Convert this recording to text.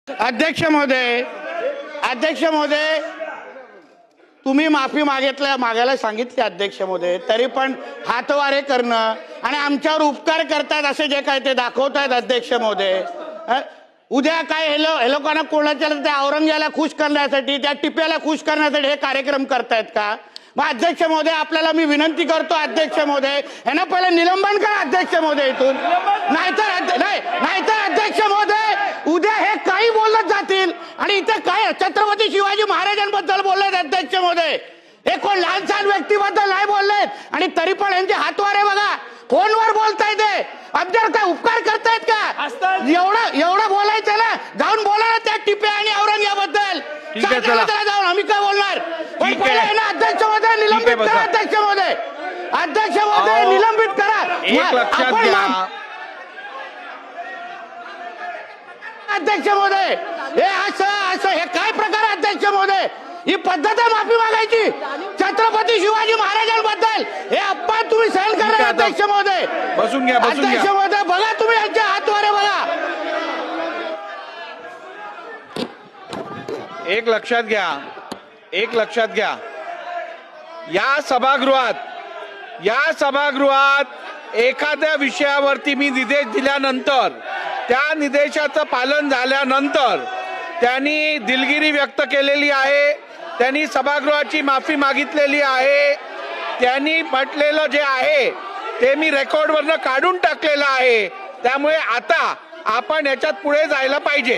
अध्यक्ष महोदय तुम्ही माफी मागायला सांगितली अध्यक्ष महोदय, तरी पण हातवारे करणं आणि आमच्यावर उपकार करतात असे जे काय ते दाखवतायत अध्यक्ष महोदय। उद्या काय हे लोकांना कोणाच्या त्या औरंगजेबाला खुश करण्यासाठी, त्या टिप्याला खुश करण्यासाठी हे कार्यक्रम करतायत का? मग अध्यक्ष महोदय आपल्याला मी विनंती करतो अध्यक्ष महोदय, यांना पहिले निलंबन करा अध्यक्ष महोदय इथून, नाहीतर अध्यक्ष महोदय उद्या हे काही बोलत जातील आणि इथे काय छत्रपती शिवाजी महाराजांबद्दल बोललेत अध्यक्ष महोदय, हे कोण लहान सहान व्यक्तीबद्दल नाही बोललेत आणि तरी पण यांचे हातवारे बघा, फोनवर बोलतायत ते, आमच्यावर काय उपकार करतायत का? एवढं बोलायचं ना, जाऊन बोला ना त्या टिप्या आणि औरंगजेबाबद्दल, जाऊन आम्ही काय बोलणार? पण पहिले ना अध्यक्ष महोदय निलंबित करा, अध्यक्ष महोदय निलंबित करा। एक लक्षात घ्या अध्यक्ष महोदय, हे असं हे काय प्रकार आहे अध्यक्ष महोदय? ही पद्धत आहे माफी मागायची छत्रपती शिवाजी महाराजांबद्दल, हे अपमान तुम्ही सहन करा अध्यक्ष महोदय। बसून घ्या अध्यक्ष महोदय बघा तुम्ही यांच्या हातवारे बघा। एक लक्षात घ्या, या सभागृहात एखाद्या विषयावरती मी निर्देश दिल्यानंतर, त्या निर्देशाचं पालन झाल्यानंतर त्यांनी दिलगिरी व्यक्त केलेली आहे, त्यांनी सभागृहाची माफी मागितलेली आहे, त्यांनी म्हटलेलं जे आहे ते मी रेकॉर्डवरनं काढून टाकलेलं आहे। त्यामुळे आता आपण याच्यात पुढे जायला पाहिजे।